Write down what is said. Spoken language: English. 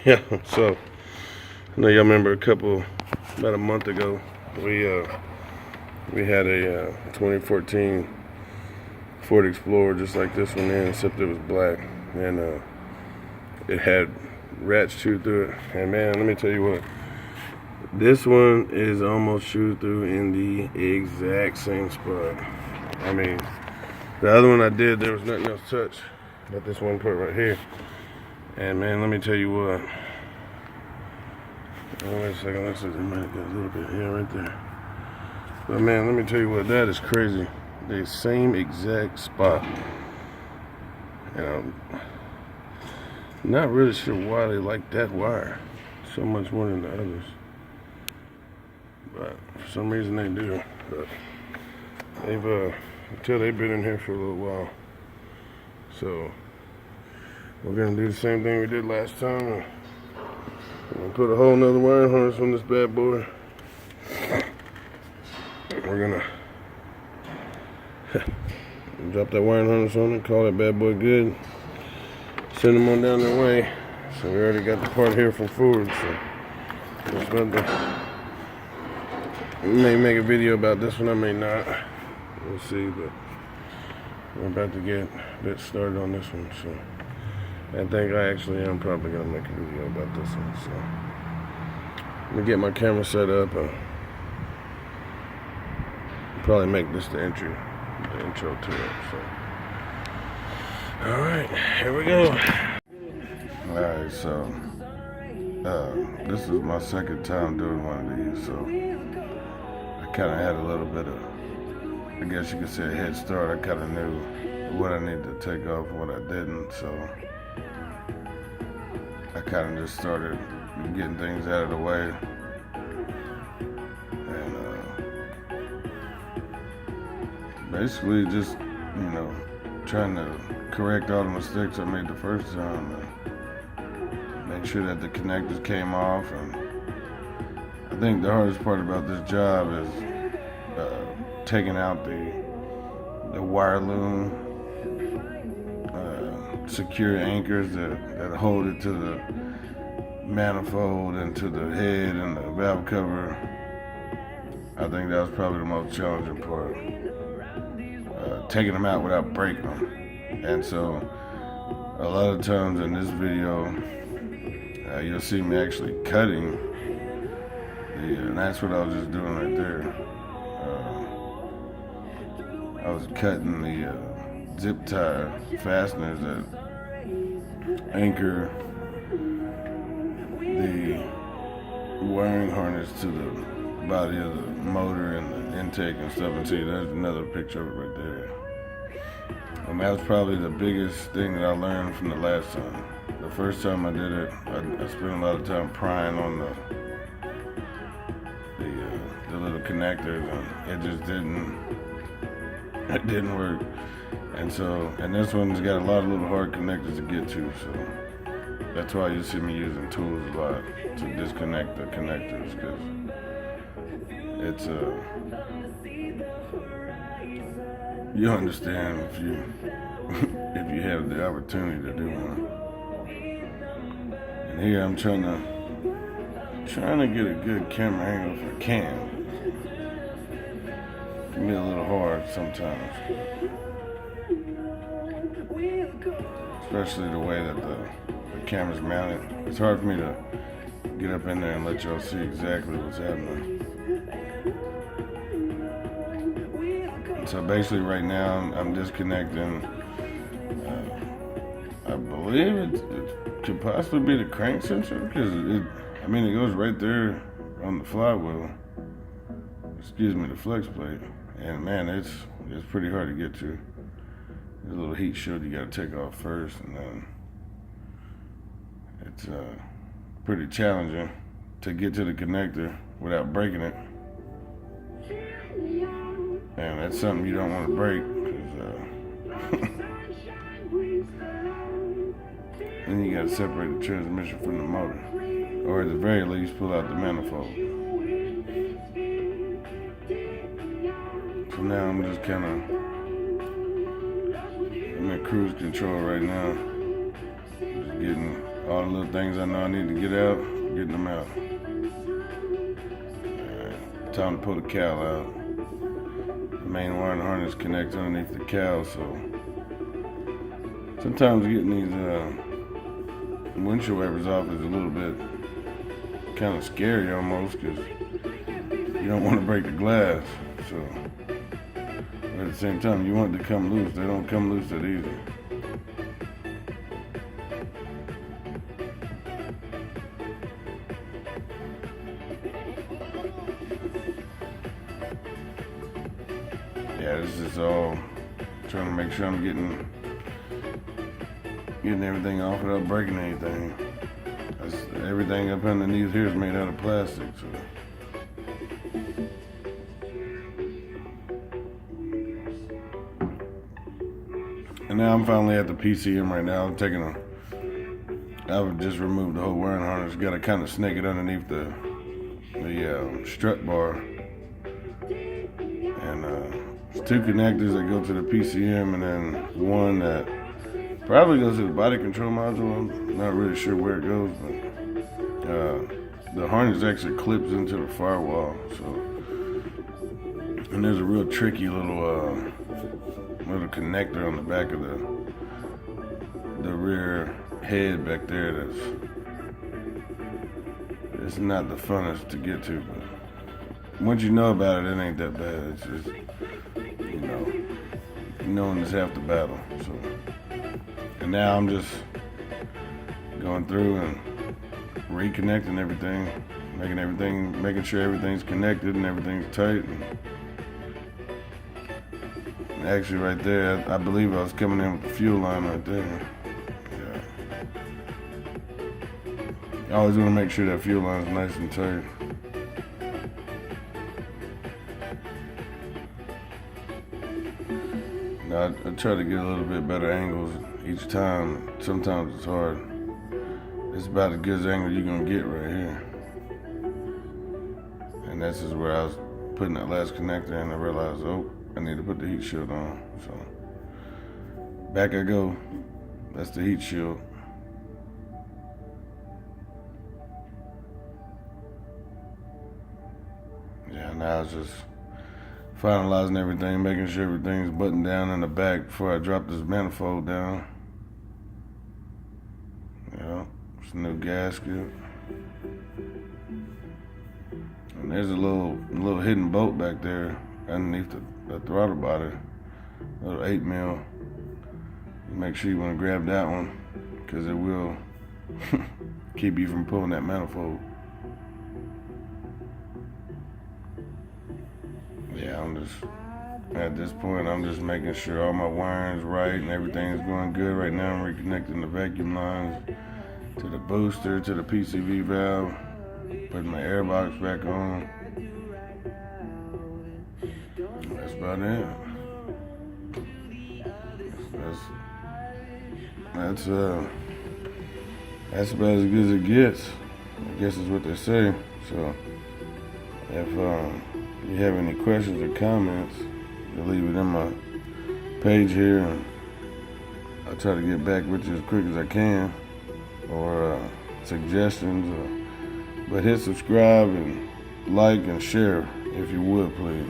Yeah, so I know y'all remember about a month ago, we had a 2014 Ford Explorer just like this one in, except it was black, and it had rats chewed through it. And man, let me tell you what, this one is almost chewed through in the exact same spot. I mean, the other one I did, there was nothing else touched but this one part right here. And man, let me tell you what. Oh, wait a second, looks like they might have got a little bit here right there. But man, let me tell you what, that is crazy. The same exact spot. And I'm not really sure why they like that wire so much more than the others. But for some reason they do. But they've been in here for a little while. So we're gonna do the same thing we did last time. We're gonna put a whole nother wire harness on this bad boy. We're gonna drop that wiring harness on it, call that bad boy good, send them on down their way. So we already got the part here from Ford, so just about to, we may make a video about this one, I may not, we'll see, but we're about to get a bit started on this one. So I think I actually am probably gonna make a video about this one. So let me get my camera set up and probably make this the intro to it. So, all right, here we go. All right, so this is my second time doing one of these, so I kind of had a little bit of, I guess you could say, a head start. I kind of knew what I needed to take off and what I didn't, so I kind of just started getting things out of the way. Basically just, trying to correct all the mistakes I made the first time and make sure that the connectors came off. And I think the hardest part about this job is taking out the wire loom, secure anchors that hold it to the manifold and to the head and the valve cover. I think that was probably the most challenging part. Taking them out without breaking them. And so a lot of times in this video you'll see me actually cutting and that's what I was just doing right there. I was cutting the zip tie fasteners that anchor the wiring harness to the body of the motor and the intake and stuff. And see, there's another picture of it right there. And that was probably the biggest thing that I learned from the last time. The first time I did it, I spent a lot of time prying on the little connectors, and it just didn't work. And this one's got a lot of little hard connectors to get to, so that's why you see me using tools a lot to disconnect the connectors, because it's you understand if you have the opportunity to do one. And here I'm trying to get a good camera angle if I can. It can be a little hard sometimes, especially the way that the camera's mounted. It's hard for me to get up in there and let y'all see exactly what's happening. So basically right now I'm disconnecting, I believe it could possibly be the crank sensor, because it goes right there on the flywheel, the flex plate, and man, it's pretty hard to get to. There's a little heat shield you gotta take off first, and then it's pretty challenging to get to the connector without breaking it. And that's something you don't want to break, because then you got to separate the transmission from the motor, or at the very least pull out the manifold. So now I'm just kind of, I'm in cruise control right now, just getting all the little things I know I need to get out, getting them out. Time to pull the cowl out. The main wiring harness connects underneath the cowl, so sometimes getting these windshield wipers off is a little bit kind of scary almost, because you don't want to break the glass. So, but at the same time, you want it to come loose. They don't come loose that easy. Yeah, this is all trying to make sure I'm getting everything off without breaking anything. Everything up underneath here is made out of plastic, so. And now I'm finally at the PCM right now. I've just removed the whole wiring harness. Got to kind of snake it underneath the strut bar. And there's two connectors that go to the PCM, and then one that probably goes to the body control module. I'm not really sure where it goes, but the harness actually clips into the firewall. So, and there's a real tricky little connector on the back of the rear head back there. It's not the funnest to get to, but once you know about it, it ain't that bad. It's just, knowing is half the battle. So, and now I'm just going through and reconnecting everything, making sure everything's connected and everything's tight. And actually, right there, I believe I was coming in with the fuel line right there. Yeah. I always want to make sure that fuel line is nice and tight. Now, I try to get a little bit better angles each time. Sometimes it's hard. It's about as good as angle you're gonna get right here. And this is where I was putting that last connector in. I realized, I need to put the heat shield on. So back I go. That's the heat shield. Yeah, now it's just finalizing everything, making sure everything's buttoned down in the back before I drop this manifold down. Yeah, it's a new gasket. And there's a little hidden bolt back there underneath the throttle body, a little 8mm. Make sure you want to grab that one, because it will keep you from pulling that manifold. Yeah, at this point, I'm just making sure all my wiring's right and everything's going good. Right now, I'm reconnecting the vacuum lines to the booster, to the PCV valve, putting my air box back on. That's about it. That's about as good as it gets. I guess is what they say. So, if you have any questions or comments, you leave it in my page here, and I'll try to get back with you as quick as I can, or suggestions. But hit subscribe and like and share if you would, please.